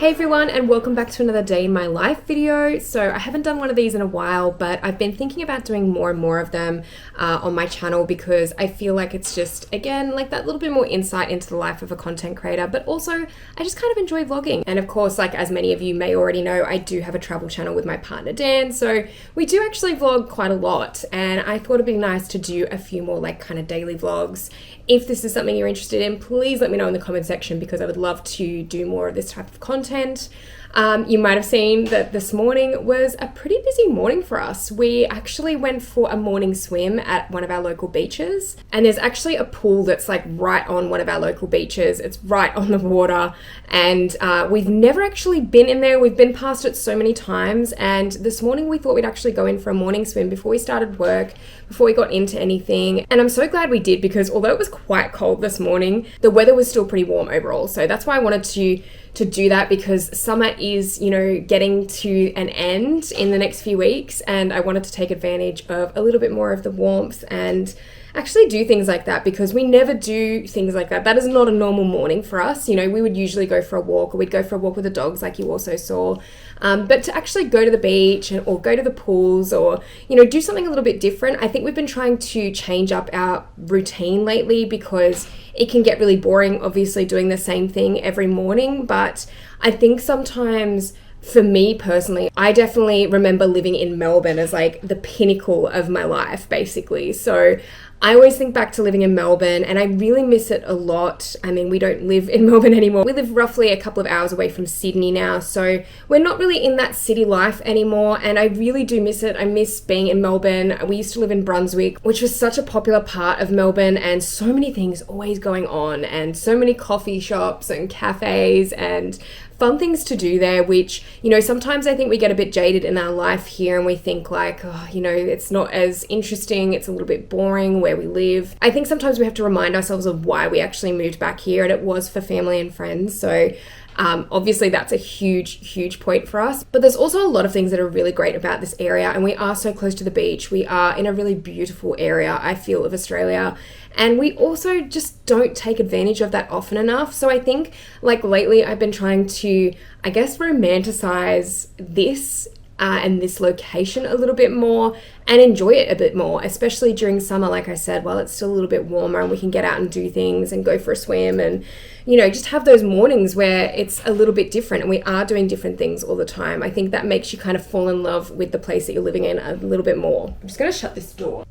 Hey everyone, and welcome back to another day in my life video. So I haven't done one of these in a while, but I've been thinking about doing more and more of them on my channel because I feel like it's just, again, like that little bit more insight into the life of a content creator, but also I just kind of enjoy vlogging. And of course, like as many of you may already know, I do have a travel channel with my partner Dan, so we do actually vlog quite a lot, and I thought it'd be nice to do a few more like kind of daily vlogs. If this is something you're interested in, please let me know in the comment section because I would love to do more of this type of content. You might have seen that this morning was a pretty busy morning for us. We actually went for a morning swim at one of our local beaches, and there's actually a pool that's like right on one of our local beaches. It's right on the water, and we've never actually been in there. We've been past it so many times, and this morning we thought we'd actually go in for a morning swim before we started work, before we got into anything. And I'm so glad we did because although it was quite cold this morning, the weather was still pretty warm overall. So that's why I wanted to do that, because summer is, you know, getting to an end in the next few weeks, and I wanted to take advantage of a little bit more of the warmth and actually do things like that, because we never do things like that. That is not a normal morning for us. You know, we would usually go for a walk, or we'd go for a walk with the dogs like you also saw. But to actually go to the beach or go to the pools, or, you know, do something a little bit different. I think we've been trying to change up our routine lately because it can get really boring, obviously, doing the same thing every morning. But I think sometimes, for me personally, I definitely remember living in Melbourne as like the pinnacle of my life, basically. So I always think back to living in Melbourne, and I really miss it a lot. I mean, we don't live in Melbourne anymore. We live roughly a couple of hours away from Sydney now, so we're not really in that city life anymore, and I really do miss it. I miss being in Melbourne. We used to live in Brunswick, which was such a popular part of Melbourne, and so many things always going on, and so many coffee shops and cafes and fun things to do there, which, you know, sometimes I think we get a bit jaded in our life here and we think like, oh, you know, it's not as interesting, it's a little bit boring where we live. I think sometimes we have to remind ourselves of why we actually moved back here, and it was for family and friends. So obviously that's a huge point for us, but there's also a lot of things that are really great about this area, and we are so close to the beach. We are in a really beautiful area, I feel, of Australia, and we also just don't take advantage of that often enough. So I think like lately I've been trying to, I guess, romanticize this and this location a little bit more and enjoy it a bit more, especially during summer, like I said, while it's still a little bit warmer and we can get out and do things and go for a swim and, you know, just have those mornings where it's a little bit different and we are doing different things all the time. I think that makes you kind of fall in love with the place that you're living in a little bit more. I'm just going to shut this door.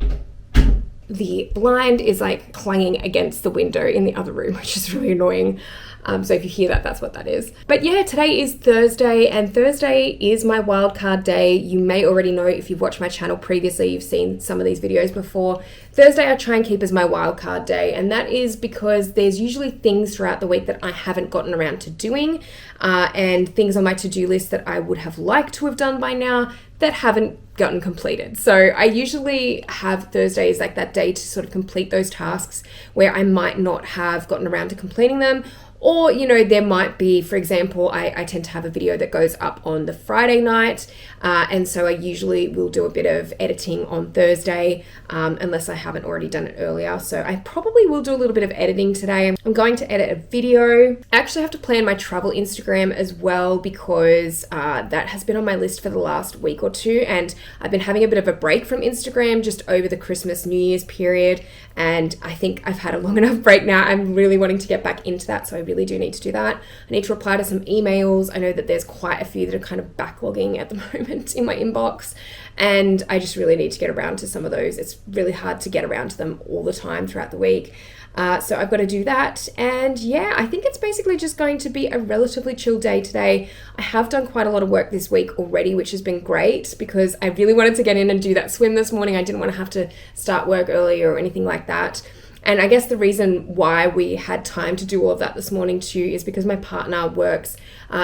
The blind is like clanging against the window in the other room, which is really annoying. So if you hear that, that's what that is. But yeah, today is Thursday, and Thursday is my wildcard day. You may already know, if you've watched my channel previously, you've seen some of these videos before. Thursday I try and keep as my wildcard day, and that is because there's usually things throughout the week that I haven't gotten around to doing, and things on my to-do list that I would have liked to have done by now that haven't gotten completed. So I usually have Thursdays like that day to sort of complete those tasks where I might not have gotten around to completing them. Or, you know, there might be, for example, I tend to have a video that goes up on the Friday night, and so I usually will do a bit of editing on Thursday, unless I haven't already done it earlier. So I probably will do a little bit of editing today. I'm going to edit a video. I actually have to plan my travel Instagram as well, because that has been on my list for the last week or two, and I've been having a bit of a break from Instagram just over the Christmas, New Year's period, and I think I've had a long enough break now. I'm really wanting to get back into that, so I really do need to do that. I need to reply to some emails. I know that there's quite a few that are kind of backlogging at the moment in my inbox, and I just really need to get around to some of those. It's really hard to get around to them all the time throughout the week. So I've got to do that. And yeah, I think it's basically just going to be a relatively chill day today. I have done quite a lot of work this week already, which has been great because I really wanted to get in and do that swim this morning. I didn't want to have to start work early or anything like that. And I guess the reason why we had time to do all of that this morning too is because my partner works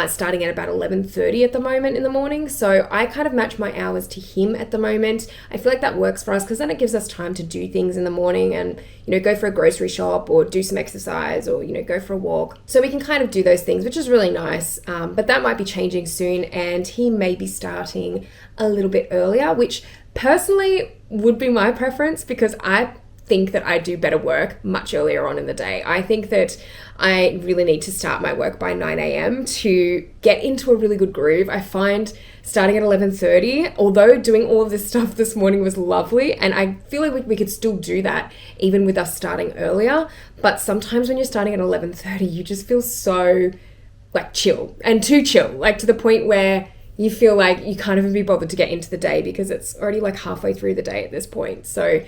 starting at about 11:30 at the moment in the morning. So I kind of match my hours to him at the moment. I feel like that works for us because then it gives us time to do things in the morning and, you know, go for a grocery shop or do some exercise or, you know, go for a walk. So we can kind of do those things, which is really nice. But that might be changing soon, and he may be starting a little bit earlier, which personally would be my preference because I think that I do better work much earlier on in the day. I think that I really need to start my work by 9 a.m. to get into a really good groove. I find starting at 11:30, although doing all of this stuff this morning was lovely, and I feel like we could still do that even with us starting earlier, but sometimes when you're starting at 11:30, you just feel so like chill, and too chill, like to the point where you feel like you can't even be bothered to get into the day because it's already like halfway through the day at this point. So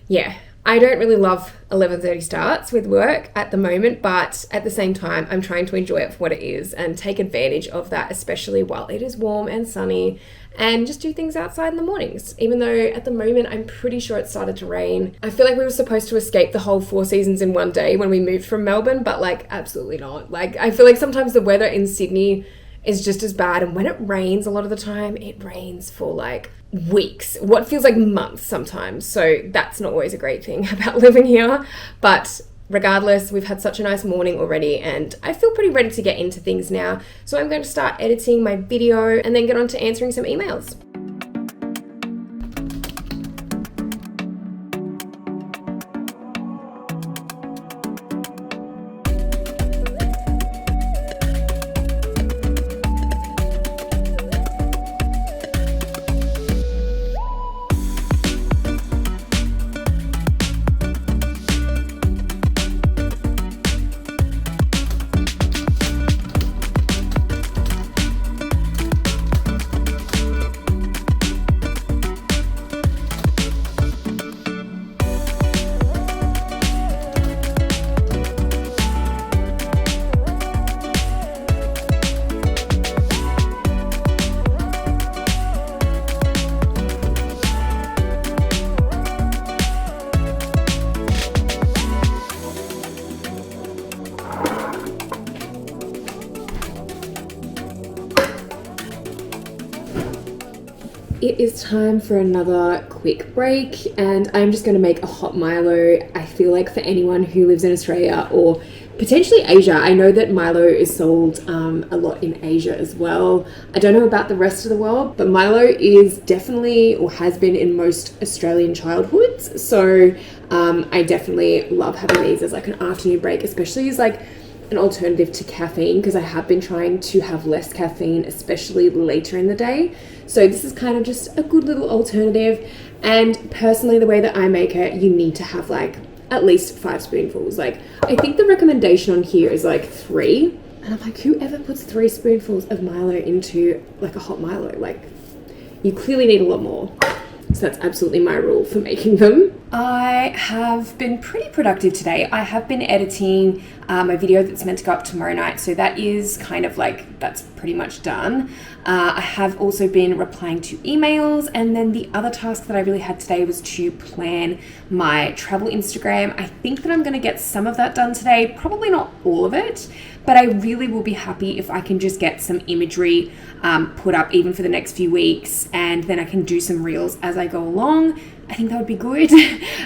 yeah, I don't really love 11:30 starts with work at the moment, but at the same time, I'm trying to enjoy it for what it is and take advantage of that, especially while it is warm and sunny, and just do things outside in the mornings. Even though at the moment, I'm pretty sure it started to rain. I feel like we were supposed to escape the whole 4 seasons in one day when we moved from Melbourne, but like absolutely not. Like I feel like sometimes the weather in Sydney is just as bad, and when it rains a lot of the time, it rains for like weeks, what feels like months sometimes. So that's not always a great thing about living here, but regardless, we've had such a nice morning already and I feel pretty ready to get into things now. So I'm going to start editing my video and then get on to answering some emails. It is time for another quick break, and I'm just going to make a hot Milo. I feel like for anyone who lives in Australia or potentially Asia, I know that Milo is sold a lot in Asia as well. I don't know about the rest of the world, but Milo is definitely, or has been in most Australian childhoods. So I definitely love having these as like an afternoon break, especially as like an alternative to caffeine, because I have been trying to have less caffeine, especially later in the day. So this is kind of just a good little alternative. And personally, the way that I make it, you need to have like at least 5 spoonfuls. Like I think the recommendation on here is like 3. And I'm like, whoever puts 3 spoonfuls of Milo into like a hot Milo? Like you clearly need a lot more. So that's absolutely my rule for making them. I have been pretty productive today. I have been editing my video that's meant to go up tomorrow night. So that is kind of like, that's pretty much done. I have also been replying to emails. And then the other task that I really had today was to plan my travel Instagram. I think that I'm going to get some of that done today. Probably not all of it, but I really will be happy if I can just get some imagery put up even for the next few weeks, and then I can do some reels as I go along. I think that would be good.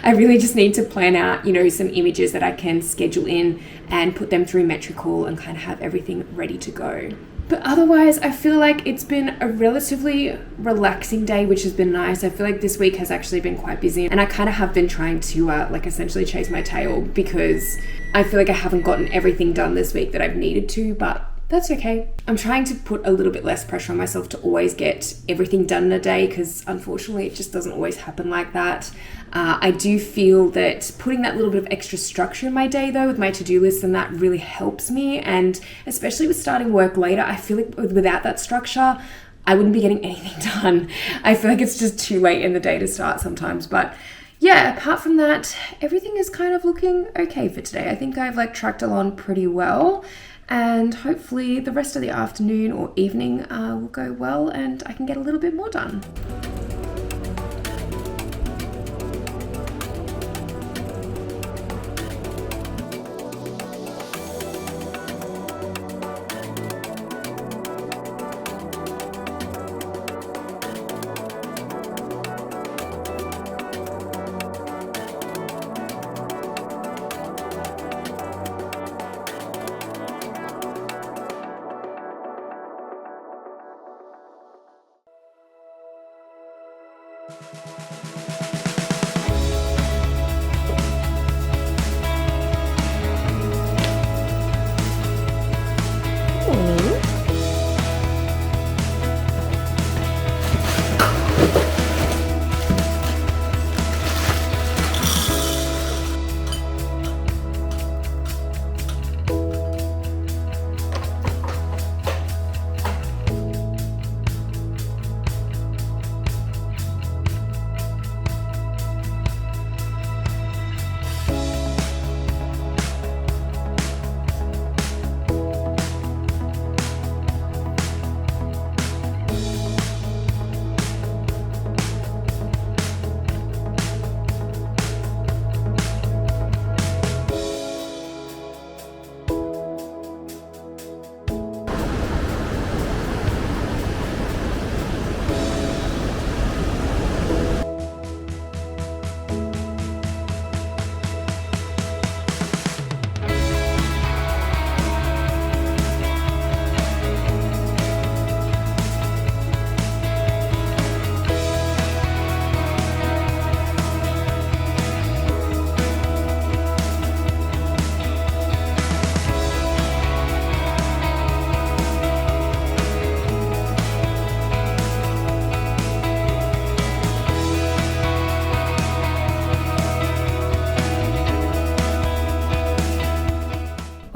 I really just need to plan out, you know, some images that I can schedule in and put them through Metricool and kind of have everything ready to go. But otherwise, I feel like it's been a relatively relaxing day, which has been nice. I feel like this week has actually been quite busy, and I kind of have been trying to like essentially chase my tail because I feel like I haven't gotten everything done this week that I've needed to, but that's okay. I'm trying to put a little bit less pressure on myself to always get everything done in a day, because unfortunately it just doesn't always happen like that. I do feel that putting that little bit of extra structure in my day though with my to-do list, and that really helps me. And especially with starting work later, I feel like without that structure, I wouldn't be getting anything done. I feel like it's just too late in the day to start sometimes. But yeah, apart from that, everything is kind of looking okay for today. I think I've like tracked along pretty well. And hopefully the rest of the afternoon or evening will go well and I can get a little bit more done.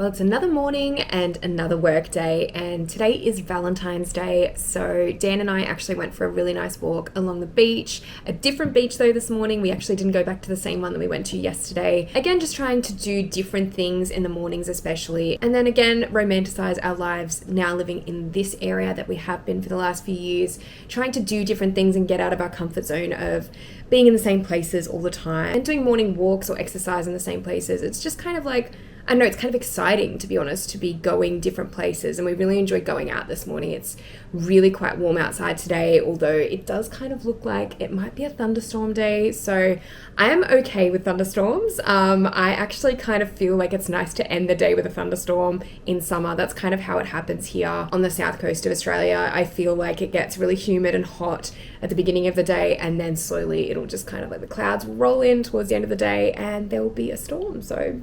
Well, it's another morning and another work day, and today is Valentine's Day. So Dan and I actually went for a really nice walk along the beach, a different beach though this morning. We actually didn't go back to the same one that we went to yesterday. Again, just trying to do different things in the mornings especially, and then again, romanticize our lives now living in this area that we have been for the last few years, trying to do different things and get out of our comfort zone of being in the same places all the time and doing morning walks or exercise in the same places. It's just kind of like, I know, it's kind of exciting, to be honest, to be going different places, and we really enjoyed going out this morning. It's really quite warm outside today, although it does kind of look like it might be a thunderstorm day, so I am okay with thunderstorms. I actually kind of feel like it's nice to end the day with a thunderstorm in summer. That's kind of how it happens here on the south coast of Australia. I feel like it gets really humid and hot at the beginning of the day, and then slowly it'll just kind of like the clouds will roll in towards the end of the day and there will be a storm. So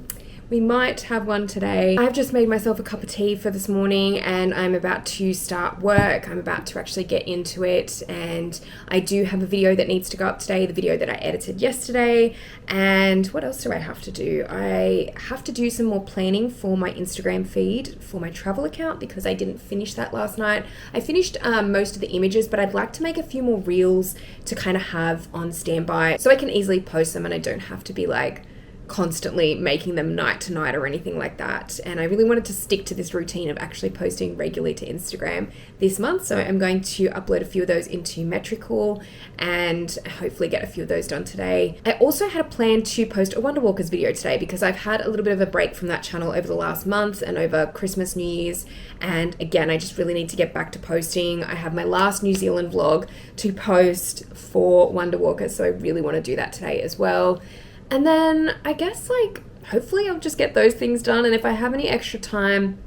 we might have one today. I've just made myself a cup of tea for this morning and I'm about to start work. I'm about to actually get into it, and I do have a video that needs to go up today, the video that I edited yesterday. And what else do I have to do? I have to do some more planning for my Instagram feed for my travel account because I didn't finish that last night. I finished most of the images, but I'd like to make a few more reels to kind of have on standby so I can easily post them and I don't have to be like constantly making them night to night or anything like that. And I really wanted to stick to this routine of actually posting regularly to Instagram this month, so I'm going to upload a few of those into Metricool and hopefully get a few of those done today. I also had a plan to post a Wonder Walkers video today because I've had a little bit of a break from that channel over the last month and over Christmas, New Year's, and again I just really need to get back to posting. I have my last New Zealand vlog to post for Wonder Walkers, so I really want to do that today as well. And then I guess like hopefully I'll just get those things done, and if I have any extra time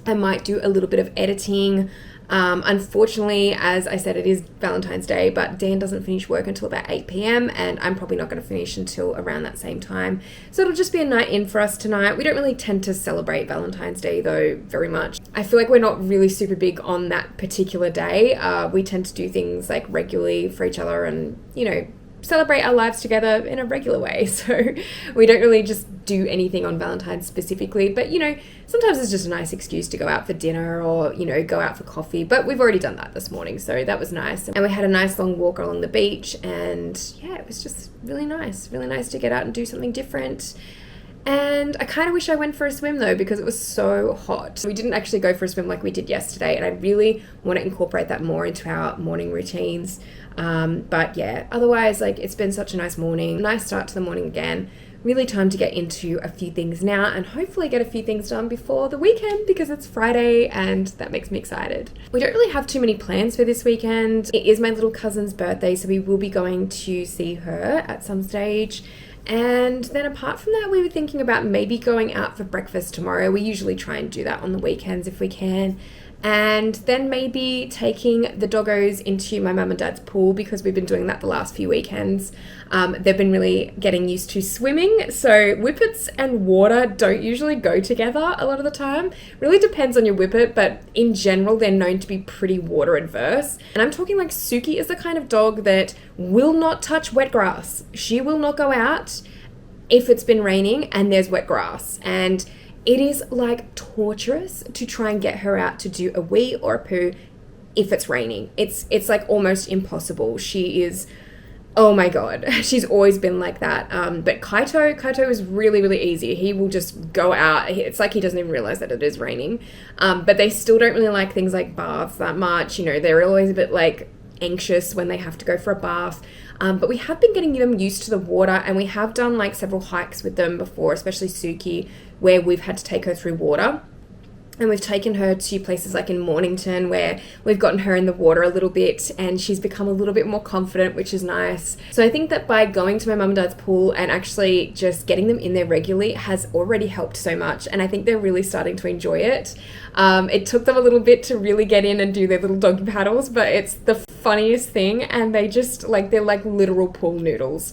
I might do a little bit of editing. Unfortunately, as I said, it is Valentine's Day, but Dan doesn't finish work until about 8 p.m. and I'm probably not going to finish until around that same time. So it'll just be a night in for us tonight. We don't really tend to celebrate Valentine's Day though very much. I feel like we're not really super big on that particular day. We tend to do things like regularly for each other and, you know, celebrate our lives together in a regular way. So we don't really just do anything on Valentine's specifically, but you know, sometimes it's just a nice excuse to go out for dinner or, you know, go out for coffee, but we've already done that this morning, so that was nice. And we had a nice long walk along the beach, and yeah, it was just really nice to get out and do something different. And I kind of wish I went for a swim though because it was so hot. We didn't actually go for a swim like we did yesterday, and I really want to incorporate that more into our morning routines. But yeah, otherwise, like, it's been such a nice morning, nice start to the morning again. Really time to get into a few things now and hopefully get a few things done before the weekend because it's Friday and that makes me excited. We don't really have too many plans for this weekend. It is my little cousin's birthday, so we will be going to see her at some stage. And then apart from that, we were thinking about maybe going out for breakfast tomorrow. We usually try and do that on the weekends if we can. And then maybe taking the doggos into my mum and dad's pool because we've been doing that the last few weekends. They've been really getting used to swimming, so whippets and water don't usually go together a lot of the time. Really depends on your whippet, but in general they're known to be pretty water adverse. And I'm talking like Suki is the kind of dog that will not touch wet grass. She will not go out if it's been raining and there's wet grass, and it is like torturous to try and get her out to do a wee or a poo if it's raining. It's like almost impossible. She is, oh my god, she's always been like that. But Kaito is really easy. He will just go out. It's like he doesn't even realize that it is raining. But they still don't really like things like baths that much. You know, they're always a bit like anxious when they have to go for a bath. But we have been getting them used to the water, and we have done like several hikes with them before, especially Suki, where we've had to take her through water. And we've taken her to places like in Mornington where we've gotten her in the water a little bit and she's become a little bit more confident, which is nice. So I think that by going to my mum and dad's pool and actually just getting them in there regularly has already helped so much. And I think they're really starting to enjoy it. It took them a little bit to really get in and do their little doggy paddles, but it's the funniest thing, and they just like, they're like literal pool noodles.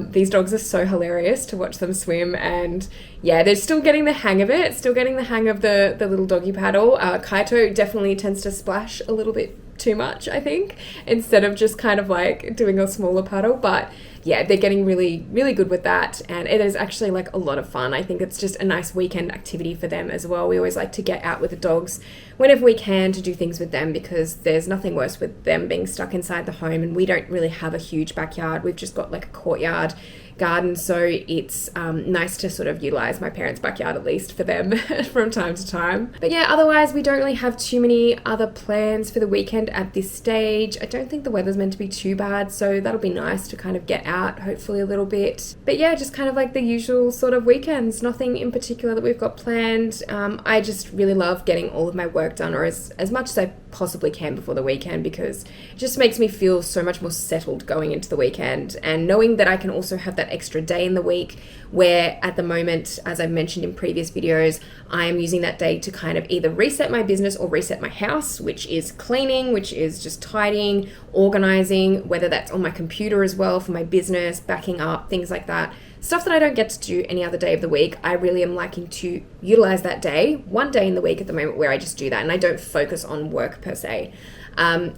These dogs are so hilarious to watch them swim, and yeah, they're still getting the hang of it, still getting the hang of the little doggy paddle. Kaito definitely tends to splash a little bit too much, I think, instead of just kind of like doing a smaller paddle. But yeah, they're getting really, really good with that. And it is actually like a lot of fun. I think it's just a nice weekend activity for them as well. We always like to get out with the dogs whenever we can to do things with them, because there's nothing worse with them being stuck inside the home. And we don't really have a huge backyard. We've just got like a courtyard garden, so it's nice to sort of utilize my parents' backyard at least for them from time to time. But yeah, otherwise we don't really have too many other plans for the weekend at this stage. I don't think the weather's meant to be too bad, so that'll be nice to kind of get out hopefully a little bit. But yeah, just kind of like the usual sort of weekends, nothing in particular that we've got planned. I just really love getting all of my work done, or as much as I possibly can before the weekend, because it just makes me feel so much more settled going into the weekend, and knowing that I can also have that extra day in the week, where at the moment, as I've mentioned in previous videos, I am using that day to kind of either reset my business or reset my house, which is cleaning, which is just tidying, organizing, whether that's on my computer as well for my business, backing up, things like that. Stuff that I don't get to do any other day of the week. I really am liking to utilize that day, one day in the week at the moment, where I just do that and I don't focus on work per se.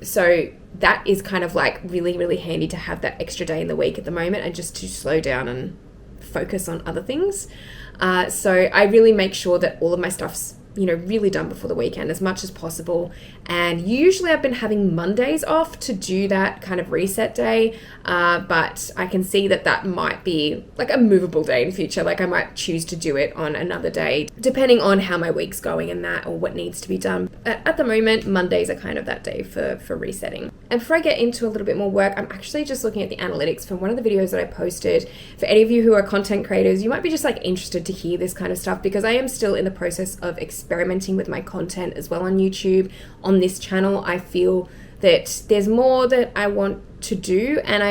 So that is kind of like really, really handy to have that extra day in the week at the moment, and just to slow down and focus on other things. So I really make sure that all of my stuff's really done before the weekend as much as possible. And usually I've been having Mondays off to do that kind of reset day, but I can see that might be like a movable day in future. Like I might choose to do it on another day depending on how my week's going and that, or what needs to be done. At the moment, Mondays are kind of that day for resetting. And before I get into a little bit more work, I'm actually just looking at the analytics from one of the videos that I posted. For any of you who are content creators, you might be just like interested to hear this kind of stuff, because I am still in the process of experimenting with my content as well on YouTube. On this channel, I feel that there's more that I want to do, and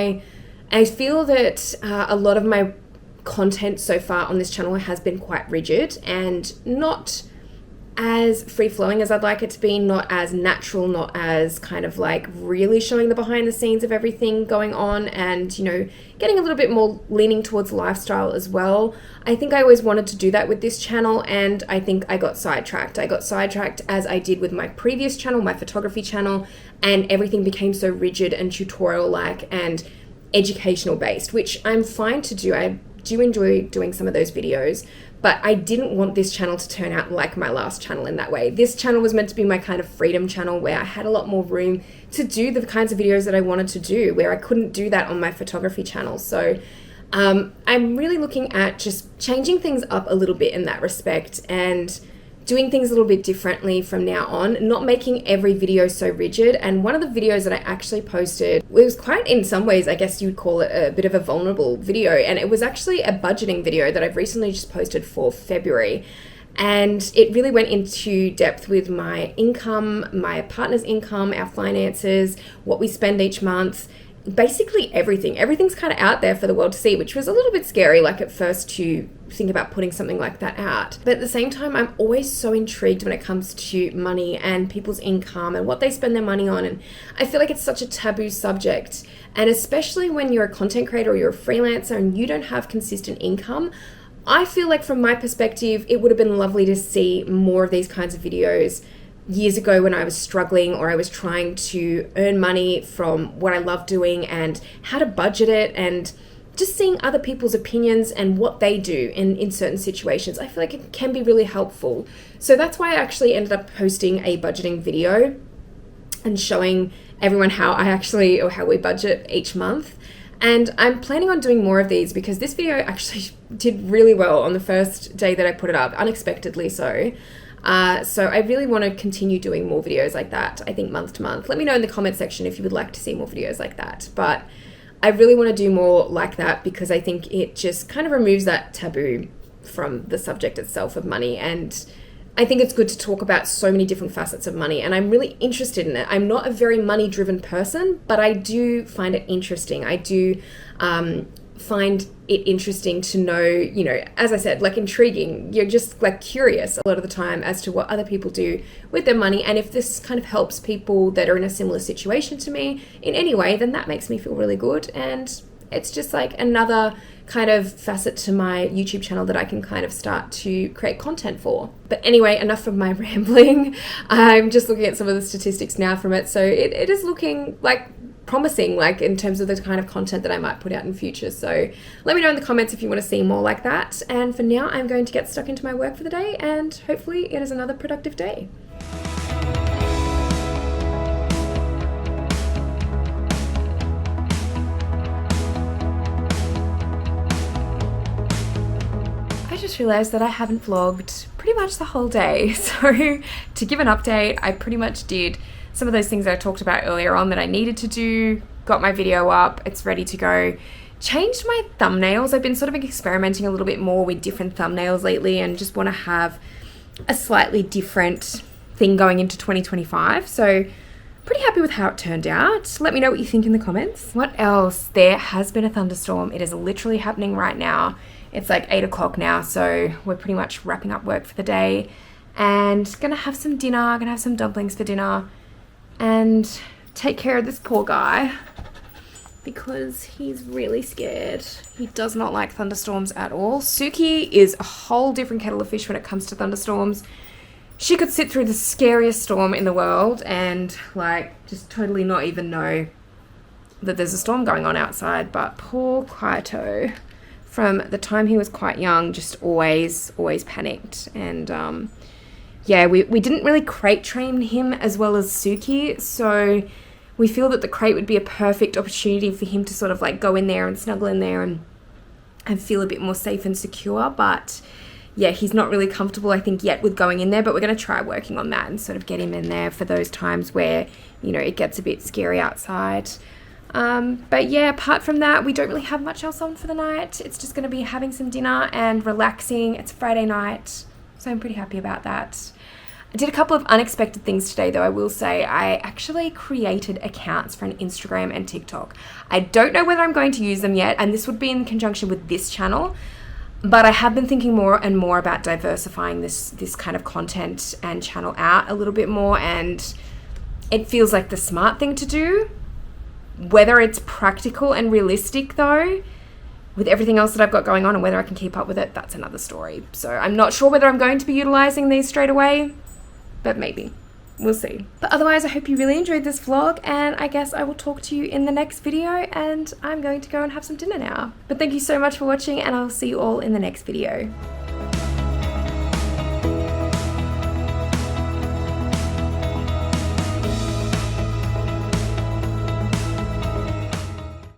I feel that a lot of my content so far on this channel has been quite rigid and not as free-flowing as I'd like it to be, not as natural, not as kind of like really showing the behind the scenes of everything going on, and getting a little bit more leaning towards lifestyle as well. I think I always wanted to do that with this channel, and I think I got sidetracked. I got sidetracked as I did with my previous channel, my photography channel, and everything became so rigid and tutorial-like and educational based, which I'm fine to do. I do enjoy doing some of those videos, but I didn't want this channel to turn out like my last channel in that way. This channel was meant to be my kind of freedom channel, where I had a lot more room to do the kinds of videos that I wanted to do, where I couldn't do that on my photography channel. So I'm really looking at just changing things up a little bit in that respect, and doing things a little bit differently from now on, not making every video so rigid. And one of the videos that I actually posted was quite, in some ways, I guess you'd call it a bit of a vulnerable video. And it was actually a budgeting video that I've recently just posted for February. And it really went into depth with my income, my partner's income, our finances, what we spend each month, basically everything. Everything's kind of out there for the world to see, which was a little bit scary, like at first, to think about putting something like that out. But at the same time, I'm always so intrigued when it comes to money and people's income and what they spend their money on. And I feel like it's such a taboo subject. And especially when you're a content creator or you're a freelancer and you don't have consistent income, I feel like from my perspective, it would have been lovely to see more of these kinds of videos years ago when I was struggling, or I was trying to earn money from what I love doing, and how to budget it, and just seeing other people's opinions and what they do in certain situations. I feel like it can be really helpful. So that's why I actually ended up posting a budgeting video and showing everyone how we budget each month. And I'm planning on doing more of these, because this video actually did really well on the first day that I put it up, unexpectedly so. So I really want to continue doing more videos like that, I think month to month. Let me know in the comment section if you would like to see more videos like that. But I really want to do more like that, because I think it just kind of removes that taboo from the subject itself of money. And I think it's good to talk about so many different facets of money, and I'm really interested in it. I'm not a very money-driven person, but I do find it interesting. I do find it interesting to know, as I said, like intriguing. You're just like curious a lot of the time as to what other people do with their money. And if this kind of helps people that are in a similar situation to me in any way, then that makes me feel really good. And it's just like another kind of facet to my YouTube channel that I can kind of start to create content for. But anyway, enough of my rambling. I'm just looking at some of the statistics now from it. So it is looking like promising, like in terms of the kind of content that I might put out in future. So let me know in the comments if you want to see more like that. And for now, I'm going to get stuck into my work for the day, and hopefully it is another productive day. I just realized that I haven't vlogged pretty much the whole day. So to give an update, I pretty much did some of those things that I talked about earlier on that I needed to do, got my video up, it's ready to go. Changed my thumbnails. I've been sort of experimenting a little bit more with different thumbnails lately and just want to have a slightly different thing going into 2025. So pretty happy with how it turned out. Let me know what you think in the comments. What else? There has been a thunderstorm. It is literally happening right now. It's like 8 o'clock now, so we're pretty much wrapping up work for the day and gonna have some dinner, gonna have some dumplings for dinner and take care of this poor guy because he's really scared. He does not like thunderstorms at all. Suki is a whole different kettle of fish when it comes to thunderstorms. She could sit through the scariest storm in the world and like just totally not even know that there's a storm going on outside. But poor Kaito, from the time he was quite young, just always panicked. And yeah, we didn't really crate train him as well as Suki, so we feel that the crate would be a perfect opportunity for him to sort of like go in there and snuggle in there and feel a bit more safe and secure. But yeah, he's not really comfortable, I think, yet with going in there, but we're going to try working on that and sort of get him in there for those times where, you know, it gets a bit scary outside. But yeah, apart from that, we don't really have much else on for the night. It's just going to be having some dinner and relaxing. It's Friday night, so I'm pretty happy about that. I did a couple of unexpected things today, though. I will say I actually created accounts for an Instagram and TikTok. I don't know whether I'm going to use them yet, and this would be in conjunction with this channel, but I have been thinking more and more about diversifying this kind of content and channel out a little bit more, and it feels like the smart thing to do. Whether it's practical and realistic, though, with everything else that I've got going on, and whether I can keep up with it, that's another story. So I'm not sure whether I'm going to be utilizing these straight away, but maybe. We'll see. But otherwise, I hope you really enjoyed this vlog, and I guess I will talk to you in the next video, and I'm going to go and have some dinner now. But thank you so much for watching, and I'll see you all in the next video.